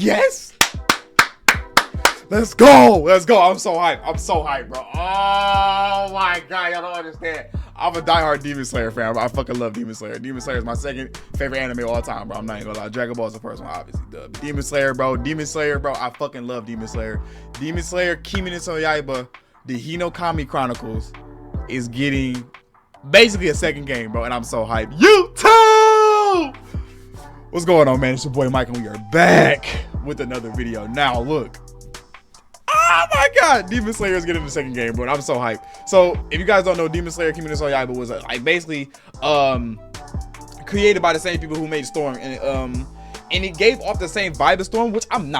Yes. Let's go. Let's go. I'm so hyped. I'm so hyped, bro. Oh my God. Y'all don't understand. I'm a diehard Demon Slayer fan, bro. I fucking love Demon Slayer. Demon Slayer is my second favorite anime of all time, bro. I'm not even gonna lie. Dragon Ball is the first one, obviously. Demon Slayer, bro. Demon Slayer, bro. I fucking love Demon Slayer. Demon Slayer, Kimetsu no Yaiba, the Hinokami Chronicles is getting basically a second game, bro. And I'm so hyped. YouTube! What's going on, man? It's your boy Mike, and we are back with another video. Now, look. Oh my God, Demon Slayer is getting the second game, bro. I'm so hyped. So, if you guys don't know, Demon Slayer Kimetsu no Yaiba was like basically created by the same people who made Storm, and it gave off the same vibe as Storm, which I don't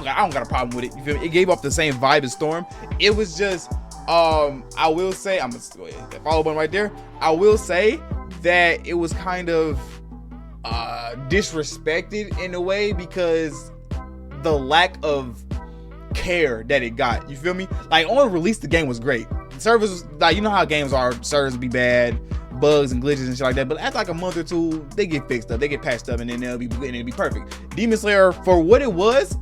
got a problem with it. You feel me? It gave off the same vibe as Storm. It was just I will say, I'm gonna go ahead, that follow button right there. I will say that it was kind of disrespected in a way because the lack of care that it got. You feel me? Like, on release, the game was great. The servers was, like, you know how games are, servers be bad, bugs and glitches and shit like that, but after like a month or two, they get fixed up, they get patched up, and then it'll be perfect. Demon Slayer, for what it was,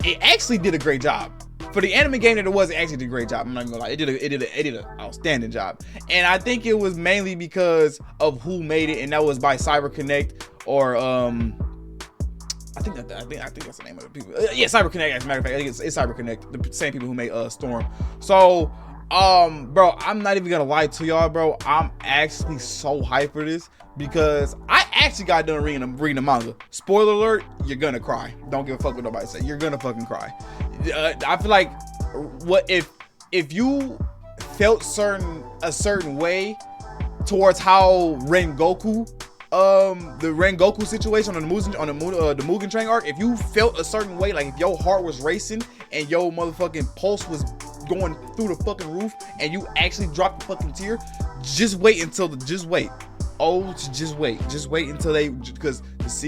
it actually did a great job. For the anime game that it was, it actually did a great job. I'm not even gonna lie, it did an outstanding job. And I think it was mainly because of who made it, and that was by CyberConnect, or I think that's the name of the people. Yeah, CyberConnect. As a matter of fact, I think it's CyberConnect, the same people who made Storm. So, bro, I'm not even gonna lie to y'all, bro. I'm actually so hyped for this because I actually got done reading the manga. Spoiler alert: you're gonna cry. Don't give a fuck what nobody say. You're gonna fucking cry. I feel like what if you felt a certain way towards how Rengoku, the Rengoku situation on the Mugen Train arc, if you felt a certain way, like if your heart was racing and your motherfucking pulse was going through the fucking roof and you actually dropped the fucking tear, just wait until just wait until because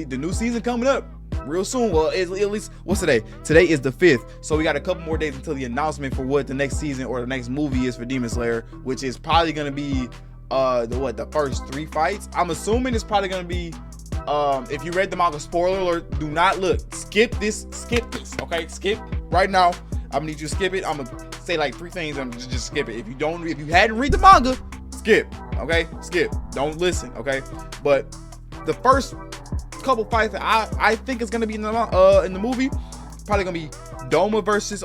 the new season coming up real soon. Well, at least, what's today? Today is the 5th, so we got a couple more days until the announcement for what the next season or the next movie is for Demon Slayer, which is probably gonna be the first 3 fights. I'm assuming it's probably gonna be if you read the manga, spoiler alert, do not look, skip this, okay? Skip right now. I'm gonna need you to skip it. I'm gonna say like 3 things and just skip it. If you hadn't read the manga, skip, okay? Skip, don't listen, okay? But the first couple fights that I think is gonna be in the movie, probably gonna be Doma versus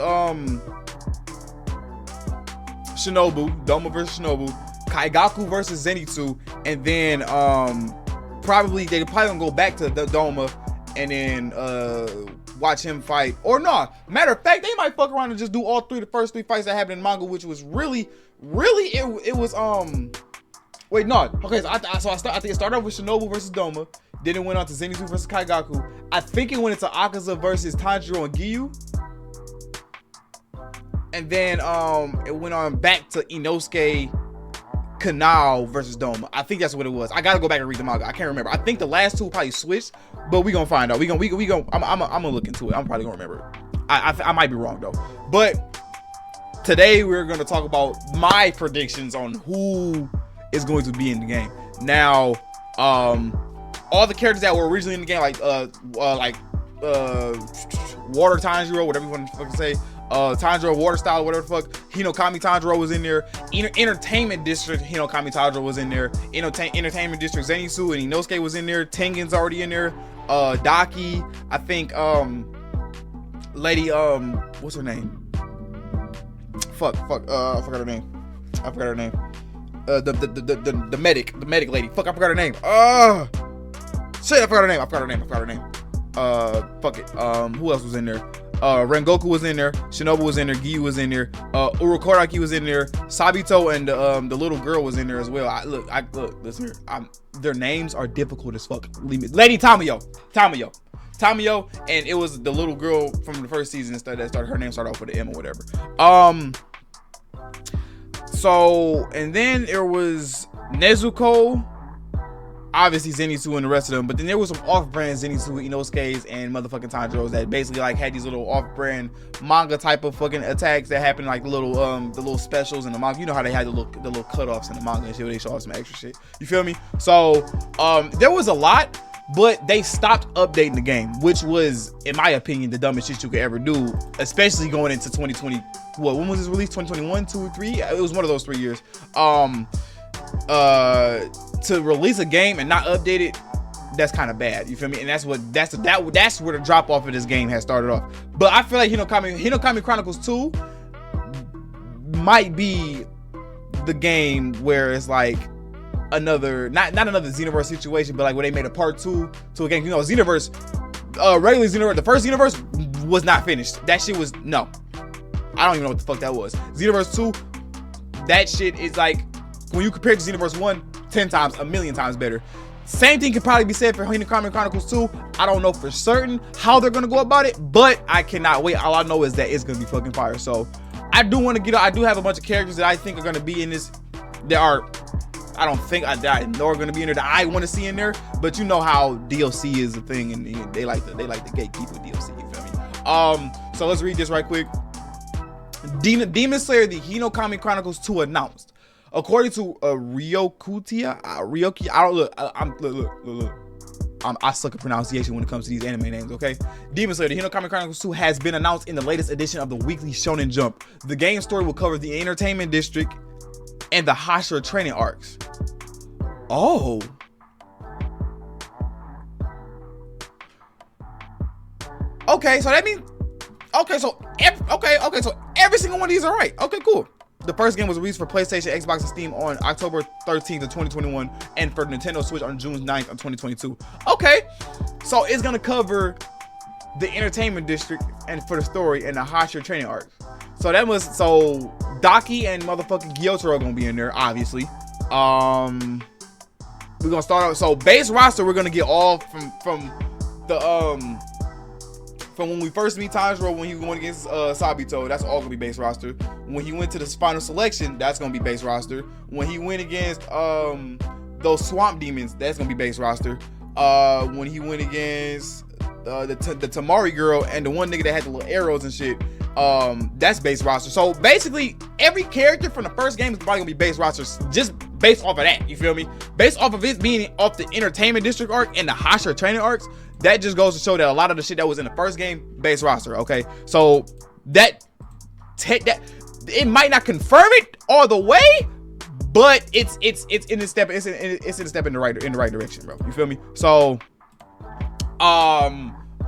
Shinobu, Kaigaku versus Zenitsu, and then they're probably gonna go back to the Doma and then watch him fight. Or no, matter of fact, they might fuck around and just do all the first 3 fights that happened in manga, which was really it was wait, no, okay, so I think it started off with Shinobu versus Doma, then it went on to Zenitsu versus Kaigaku. I think it went into Akaza versus Tanjiro and Giyu, and then it went on back to Inosuke Kanao versus Doma. I think that's what it was. I gotta go back and read the manga. I can't remember. I think the last 2 probably switched, but we gonna find out. I'm gonna look into it. I'm probably gonna remember it. I might be wrong though. But today we're gonna talk about my predictions on who is going to be in the game. Now, all the characters that were originally in the game, like Water Tanjiro, whatever you want to fucking say, Tanjiro Water Style, whatever the fuck, Hinokami Tanjiro was in there, Entertainment District Hinokami Tanjiro was in there, Entertainment District Zenitsu and Inosuke was in there, Tengen's already in there, Daki, I think, lady, what's her name? I forgot her name. The medic lady. Fuck, I forgot her name. Shit, I forgot her name. Fuck it. Who else was in there? Rengoku was in there. Shinobu was in there. Giyu was in there. Urokodaki was in there. Sabito and the little girl was in there as well. Look, listen here. Their names are difficult as fuck. Lady Tamayo, and it was the little girl from the first season that started. Her name started off with an M or whatever. So, and then there was Nezuko, obviously Zenitsu and the rest of them, but then there was some off-brand Zenitsu, Inosuke's, and motherfucking Tanjiro's that basically like had these little off-brand manga type of fucking attacks that happened, like the little specials in the manga. You know how they had the little cut-offs in the manga and shit where they show off some extra shit. You feel me? So, there was a lot. but they stopped updating the game, which was, in my opinion, the dumbest shit you could ever do, especially going into 2020. What, when was this released? 2021, 2 or 3? It was one of those 3 years. To release a game and not update it, that's kind of bad. You feel me? And that's where the drop off of this game has started off. But I feel like Hinokami Chronicles 2 might be the game where it's like another, not another Xenoverse situation, but like where they made a part 2 to a game. You know, Xenoverse, regular Xenoverse, the first Xenoverse was not finished. That shit was, no, I don't even know what the fuck that was. Xenoverse 2, that shit is like, when you compare it to Xenoverse 1, 10 times, a million times better. Same thing could probably be said for Hinokami Chronicles 2. I don't know for certain how they're gonna go about it, but I cannot wait. All I know is that it's gonna be fucking fire. So I do want to get, I do have a bunch of characters that I think are gonna be in this. There are, I don't think I know are gonna be in there that I want to see in there, but you know how DLC is a thing, and they like the gatekeep with DLC. You feel me? So let's read this right quick. Demon Slayer: The Hinokami Chronicles 2 announced. According to Ryoki, I suck at pronunciation when it comes to these anime names, okay? Demon Slayer: The Hinokami Chronicles 2 has been announced in the latest edition of the weekly Shonen Jump. The game story will cover the entertainment district and the Hashira training arcs. Oh. Okay, so that means, so every single one of these are right. Okay, cool. The first game was released for PlayStation, Xbox, and Steam on October 13th of 2021, and for Nintendo Switch on June 9th of 2022. Okay, so it's gonna cover the entertainment district and for the story and the Hashira training arc. So that was, so Daki and motherfucking Gyotaro are gonna be in there, obviously. We're gonna start out. So base roster, we're gonna get all from when we first meet Tanjiro, when he went against Sabito, that's all gonna be base roster. When he went to the final selection, that's gonna be base roster. When he went against those swamp demons, that's gonna be base roster. When he went against the Tamari girl and the one nigga that had the little arrows and shit, that's base roster. So basically, every character from the first game is probably gonna be base rosters, just based off of that. You feel me? Based off of it being off the entertainment district arc and the Hashira training arcs. That just goes to show that a lot of the shit that was in the first game, base roster, okay? So that it might not confirm it all the way, but it's in a step, it's in a step in the right direction, bro. You feel me? So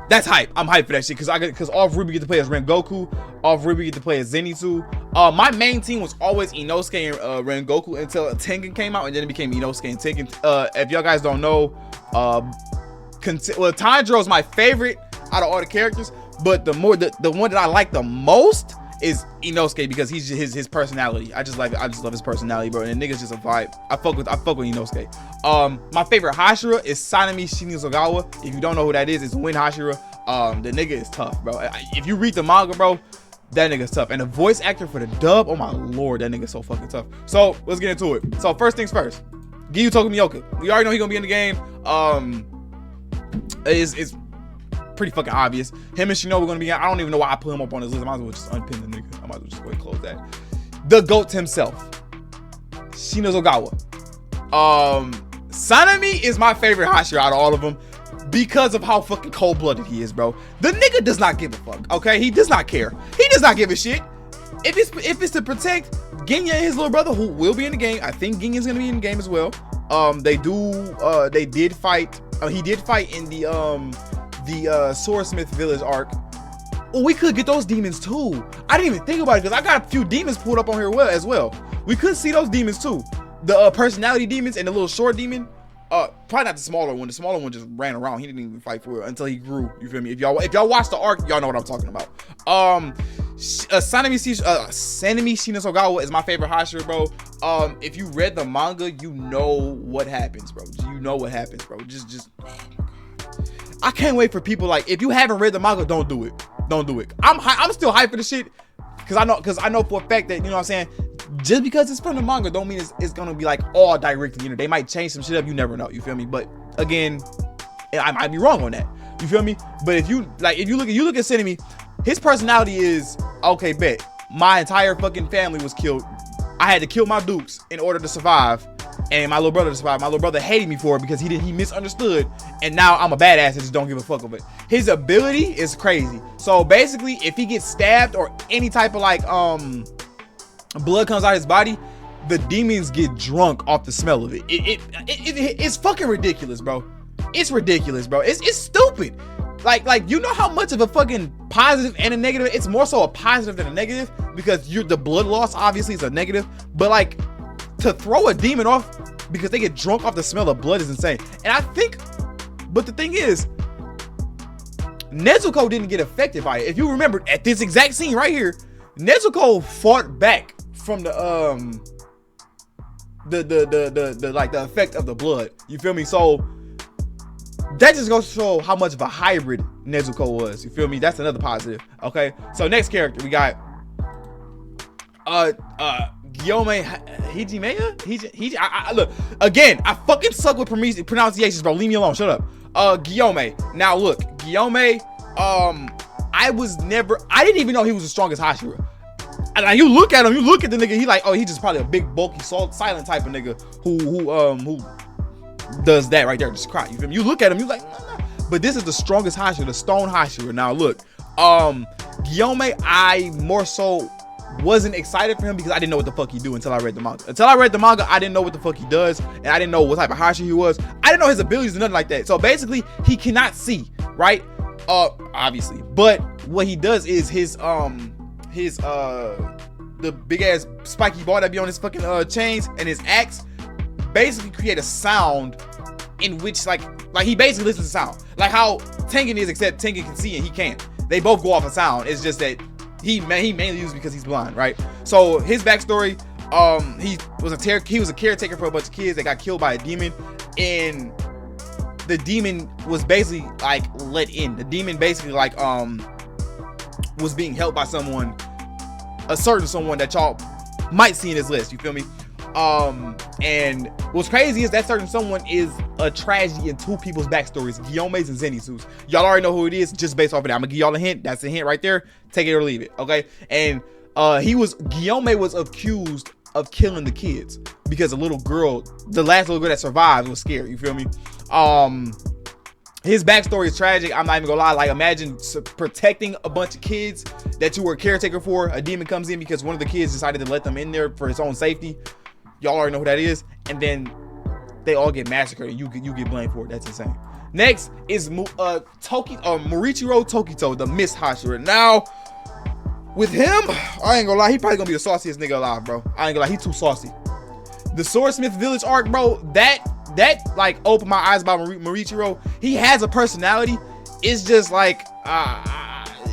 that's hype. I'm hyped for that shit because off Ruby get to play as Rengoku, off Ruby get to play as Zenitsu. My main team was always Inosuke and Rengoku until Tengen came out, and then it became Inosuke and Tengen. If y'all guys don't know, Tanjiro is my favorite out of all the characters, but the one that I like the most is Inosuke, because he's just his personality. I just love his personality, bro. And the nigga's just a vibe. I fuck with Inosuke. My favorite Hashira is Sanemi Shinizogawa. If you don't know who that is, it's Win Hashira. The nigga is tough, bro. If you read the manga, bro, that nigga's tough. And the voice actor for the dub, oh my lord, that nigga's so fucking tough. So let's get into it. So first things first, Gyutoku Miyoka. We already know he's gonna be in the game. It's pretty fucking obvious. Him and Shinobu are gonna be. I don't even know why I put him up on this list. I might as well just unpin the nigga. I might as well just go ahead and close that. The GOAT himself, Shinizogawa. Sanemi is my favorite Hashira out of all of them because of how fucking cold-blooded he is, bro. The nigga does not give a fuck. Okay, he does not care. He does not give a shit. If it's to protect Genya and his little brother, who will be in the game. I think Genya's gonna be in the game as well. They did fight. He did fight in the Swordsmith Village arc. Oh, we could get those demons too. I didn't even think about it because I got a few demons pulled up on here as well. We could see those demons too. The personality demons and the little short demon. Probably not the smaller one. The smaller one just ran around. He didn't even fight for it until he grew. You feel me? If y'all watch the arc, y'all know what I'm talking about. Sanemi Shinizogawa is my favorite Hashira, bro. If you read the manga, you know what happens, bro. You know what happens, bro. Just I can't wait for people, like, if you haven't read the manga, don't do it. Don't do it. I'm still hyped for the shit because I know for a fact that, you know what I'm saying, just because it's from the manga don't mean it's gonna be like all directly, you know. They might change some shit up, you never know, you feel me? But again, I might be wrong on that, you feel me? But if you look at Sanemi, his personality is, okay, bet my entire fucking family was killed. I had to kill my dukes in order to survive. and my little brother survived. My little brother hated me for it because he misunderstood, and now I'm a badass and just don't give a fuck of it. His ability is crazy. So basically, if he gets stabbed or any type of like blood comes out of his body, the demons get drunk off the smell of it. It's fucking ridiculous, bro. It's ridiculous, bro. It's stupid. Like you know how much of a fucking positive and a negative. It's more so a positive than a negative because the blood loss obviously is a negative, but like to throw a demon off because they get drunk off the smell of blood is insane. And I think, but the thing is, Nezuko didn't get affected by it. If you remember at this exact scene right here, Nezuko fought back from the like the effect of the blood. You feel me? So that just goes to show how much of a hybrid Nezuko was. You feel me? That's another positive. Okay. So next character we got Gyome Hijime. Look again. I fucking suck with pronunciations, bro. Leave me alone. Shut up. Gyome. Now look, Gyome. I didn't even know he was the strongest Hashira. And you look at him, you look at the nigga. He like, oh, he just probably a big, bulky, silent type of nigga who does that right there, just cry. You feel me? You look at him, you like, nah. But this is the strongest Hashira, the stone Hashira. Now look, Gyome, I more so wasn't excited for him because I didn't know what the fuck he do until I read the manga. Until I read the manga, I didn't know what the fuck he does, and I didn't know what type of Hashira he was. I didn't know his abilities and nothing like that. So basically, he cannot see, right? Obviously, but what he does is the big ass spiky ball that be on his fucking chains and his axe basically create a sound in which like he basically listens to sound like how Tengen is, except Tengen can see and he can't. They both go off a sound. It's just that he mainly uses because he's blind, right? So his backstory, he was a caretaker for a bunch of kids that got killed by a demon, and the demon was basically like let in. The demon basically like was being helped by someone that y'all might see in this list. You feel me? And what's crazy is that certain someone is a tragedy in two people's backstories, Guillaume's and Zenitsu's. Y'all already know who it is just based off of that. I'm gonna give y'all a hint. That's a hint right there. Take it or leave it. Okay. And Guillaume was accused of killing the kids because the last little girl that survived was scared. You feel me? His backstory is tragic. I'm not even gonna lie. Like, imagine protecting a bunch of kids that you were a caretaker for. A demon comes in because one of the kids decided to let them in there for his own safety. Y'all already know who that is. And then they all get massacred and you get blamed for it. That's insane. Next is Morichiro Tokito, the Mist Hashira. Now, with him, I ain't gonna lie, he probably gonna be the sauciest nigga alive, bro. I ain't gonna lie, he too saucy. The Swordsmith Village arc, bro, that like opened my eyes about Morichiro. He has a personality. It's just like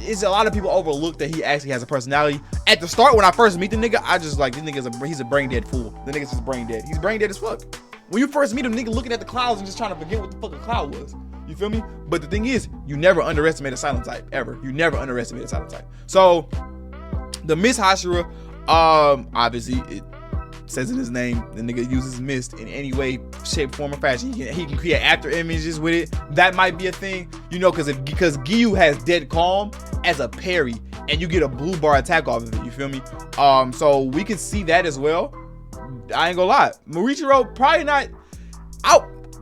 it's a lot of people overlook that he actually has a personality. At the start, when I first meet the nigga, I just like, this nigga he's a brain dead fool. The nigga's just brain dead. He's brain dead as fuck. When you first meet him, nigga looking at the clouds and just trying to forget what the fuck a cloud was. You feel me? But the thing is, you never underestimate a silent type, ever. You never underestimate a silent type. So the Mist Hashira, obviously it says in his name, the nigga uses mist in any way, shape, form, or fashion. He can create after images with it. That might be a thing, you know, because Giyu has Dead Calm as a parry, and you get a blue bar attack off of it. You feel me? So we can see that as well. I ain't gonna lie, Morichiro probably not.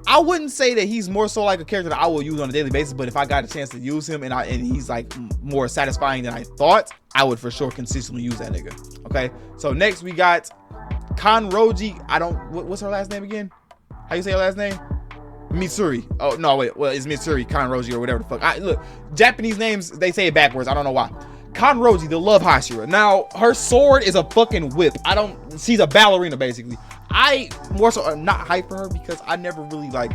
I wouldn't say that he's more so like a character that I will use on a daily basis, but if I got a chance to use him and he's like more satisfying than I thought, I would for sure consistently use that nigga. Okay, so next we got Kanroji. What's her last name again? How you say her last name? Mitsuri. Oh no, wait. Well, it's Mitsuri Kanroji or whatever the fuck. Look, Japanese names, they say it backwards. I don't know why. Kanroji, the Love Hashira. Now, her sword is a fucking whip. She's a ballerina basically. I more so am not hyped for her because I never really like.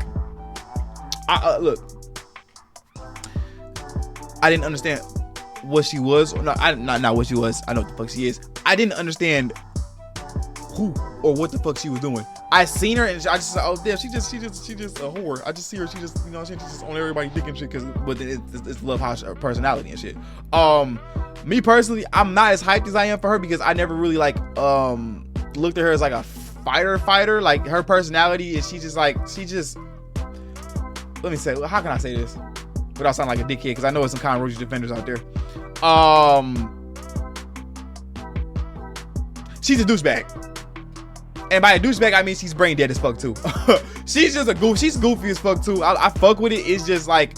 Look, I didn't understand what she was. No, not what she was. I know what the fuck she is. I didn't understand who or what the fuck she was doing. I seen her and I just, oh damn, she just a whore. I just see her, she just, you know, she just on everybody dick and shit, but it's Love House personality and shit. Me personally, I'm not as hyped as I am for her because I never really like looked at her as like a fighter. Like, her personality is, she just let me say, how can I say this without sounding like a dickhead, because I know there's some kind of Roji defenders out there. She's a douchebag. And by a douchebag, I mean she's brain dead as fuck too. She's just a goof. She's goofy as fuck too. I fuck with it. It's just like,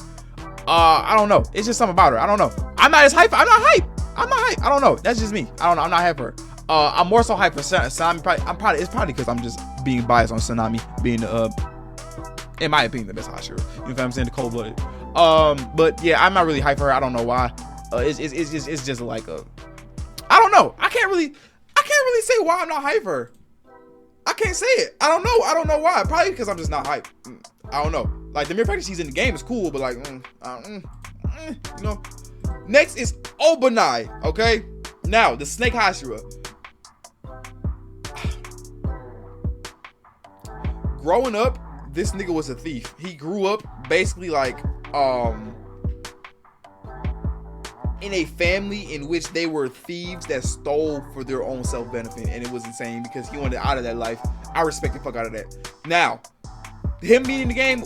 I don't know. It's just something about her. I don't know. I'm not as hype. I'm not hype. I don't know. That's just me. I don't know. I'm not hype for her. I'm more so hype for Sanami. It's probably because I'm just being biased on Sanami being in my opinion, the best Hashira. You know what I'm saying? The cold blooded. But yeah, I'm not really hype for her. I don't know why. It's just like I don't know. I can't really say why I'm not hype for her. I can't say it. I don't know why. Probably because I'm just not hype. I don't know. Like the mere fact that she's in the game is cool, but like, you know. Next is Obanai. Okay. Now the Snake Hashira. Growing up, this nigga was a thief. He grew up basically like in a family in which they were thieves that stole for their own self-benefit, and it was insane because he wanted out of that life. I respect the fuck out of that. Now, him being in the game,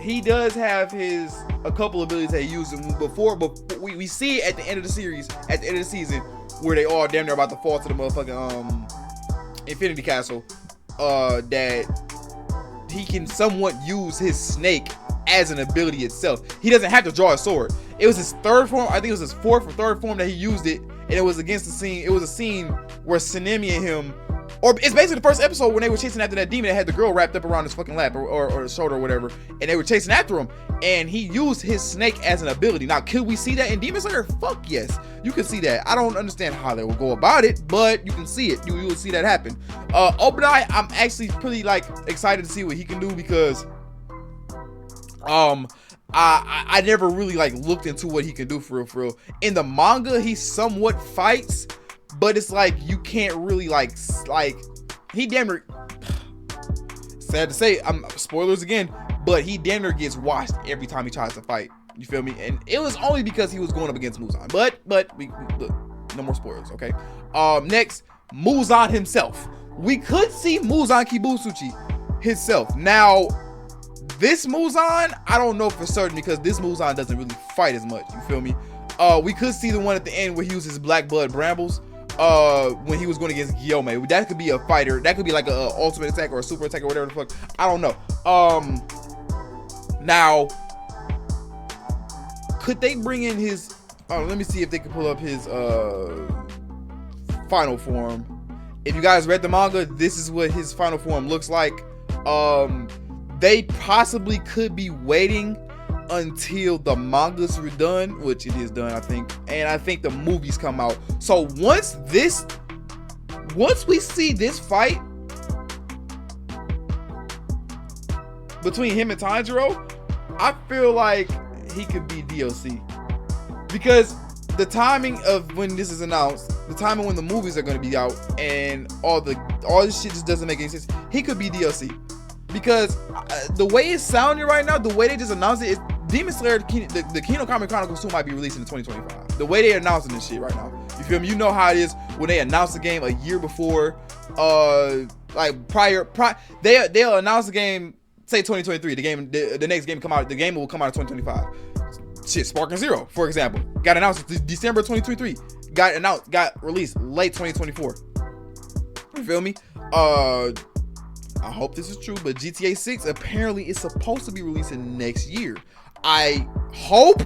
he does have a couple abilities that he used before, but we see it at the end of the series, at the end of the season, where they all damn near about to fall to the motherfucking Infinity Castle, that he can somewhat use his snake as an ability itself. He doesn't have to draw a sword. It was his third form. I think it was his fourth or third form that he used it, and it was against the scene. It was a scene where Tsunemi and him, or it's basically the first episode when they were chasing after that demon that had the girl wrapped up around his fucking lap or his shoulder or whatever, and they were chasing after him, and he used his snake as an ability. Now, could we see that in Demon Slayer? Fuck yes, you can see that. I don't understand how they will go about it, but you can see it. You will see that happen. Obanai, I'm actually pretty like excited to see what he can do because I never really like looked into what he can do for real. In the manga, he somewhat fights, but it's like you can't really like he damn near, sad to say, I'm spoilers again, but he damn near gets washed every time he tries to fight. You feel me? And it was only because he was going up against Muzan. But we look, no more spoilers, okay? Next, Muzan himself. We could see Muzan Kibutsuchi himself. Now, this Muzan, I don't know for certain because this Muzan doesn't really fight as much. You feel me? We could see the one at the end where he uses black blood brambles. When he was going against Gyome. That could be a fighter. That could be like a ultimate attack or a super attack or whatever the fuck. I don't know. Now, could they bring in his? Let me see if they can pull up his final form. If you guys read the manga, this is what his final form looks like. They possibly could be waiting until the mangas are done, which it is done, I think, and I think the movies come out. So once we see this fight between him and Tanjiro, I feel like he could be DLC, because the timing of when this is announced, the timing when the movies are going to be out, and all this shit just doesn't make any sense. He could be DLC because the way it's sounding right now, the way they just announced it, is Demon Slayer, the Hinokami Chronicles 2 might be released in 2025. The way they're announcing this shit right now, you feel me? You know how it is when they announce the game a year before, like they'll announce the game, say 2023. The next game come out. The game will come out in 2025. Shit, Sparking Zero, for example, got announced December 2023. Got released late 2024. You feel me? I hope this is true, but GTA 6 apparently is supposed to be releasing next year. I hope,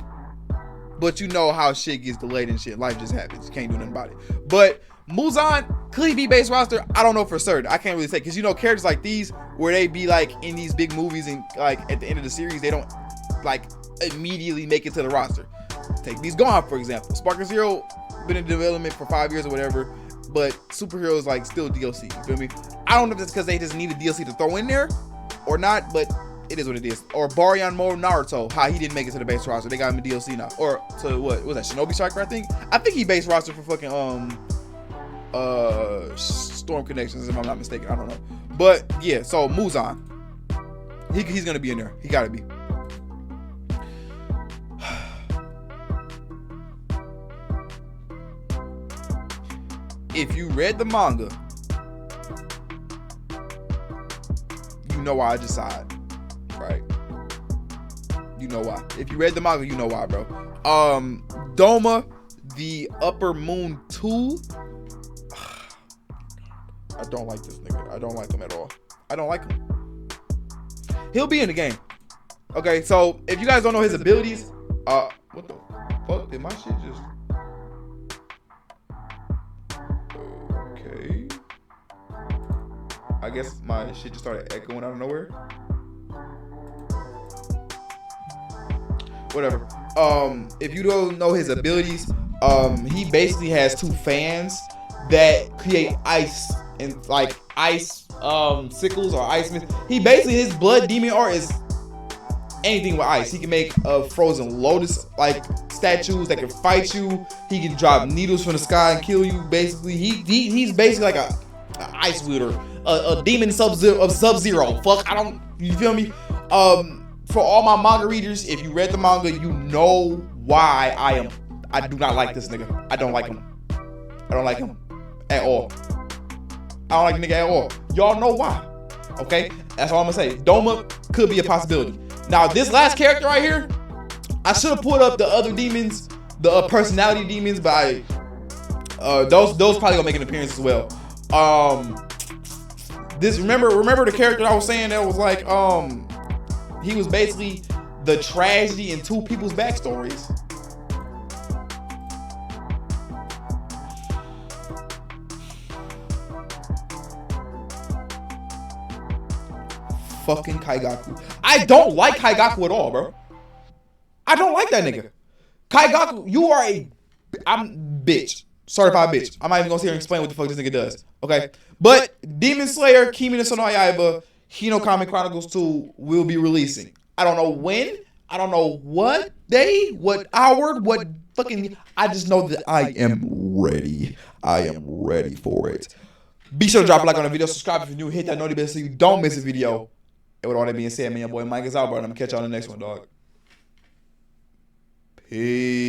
but you know how shit gets delayed and shit. Life just happens. You can't do nothing about it. But Muzan, could he be base roster? I don't know for certain. I can't really say, because you know characters like these, where they be like in these big movies and like at the end of the series, they don't like immediately make it to the roster. Take these Gohan, for example. Sparking Zero been in development for 5 years or whatever, but superheroes like still DLC. You feel me? I don't know if it's because they just need a DLC to throw in there or not, but it is what it is. Or Baryon Mo Naruto, how he didn't make it to the base roster. They got him a DLC now. Or to what was that? Shinobi Striker, I think. I think he base roster for fucking Storm Connections, if I'm not mistaken. I don't know. But yeah, so Muzan, he's gonna be in there. He gotta be. If you read the manga, you know why I just sighed, right? You know why. If you read the manga, you know why, bro. Doma, the Upper Moon 2. I don't like this nigga. I don't like him at all. I don't like him. He'll be in the game. Okay, so if you guys don't know his abilities, what the fuck did my shit just? Okay. I guess my shit just started echoing out of nowhere. Whatever. If you don't know his abilities, he basically has two fans that create ice and like ice sickles or ice mist. He basically, his blood demon art is anything with ice. He can make frozen lotus like statues that can fight you. He can drop needles from the sky and kill you. Basically, he's basically like a ice wielder, a demon Sub-Zero. Fuck, I don't. You feel me? For all my manga readers, if you read the manga, you know why I do not like this nigga. I don't like him. I don't like him at all. I don't like nigga at all. Y'all know why. Okay? That's all I'm gonna say. Doma could be a possibility. Now, this last character right here, I should have pulled up the other demons, the personality demons, but those probably gonna make an appearance as well. This remember the character I was saying that was like he was basically the tragedy in two people's backstories. Fucking Kaigaku. I don't like Kaigaku at all, bro. I don't like that nigga. Kaigaku, you are I'm bitch. Certified bitch. I'm not even gonna sit here and explain what the fuck this nigga does. Okay? But Demon Slayer, Kimi no Sono Yaiba, Hinokami Chronicles 2 will be releasing. I don't know when. I don't know what day, what hour, what fucking. I just know that I am ready. I am ready for it. Be sure to drop a like on the video, subscribe if you're new, hit that notification bell so you don't miss a video. And with all that being said, man, your boy Mike is out, bro. And I'm gonna catch y'all on the next one, dog. Peace.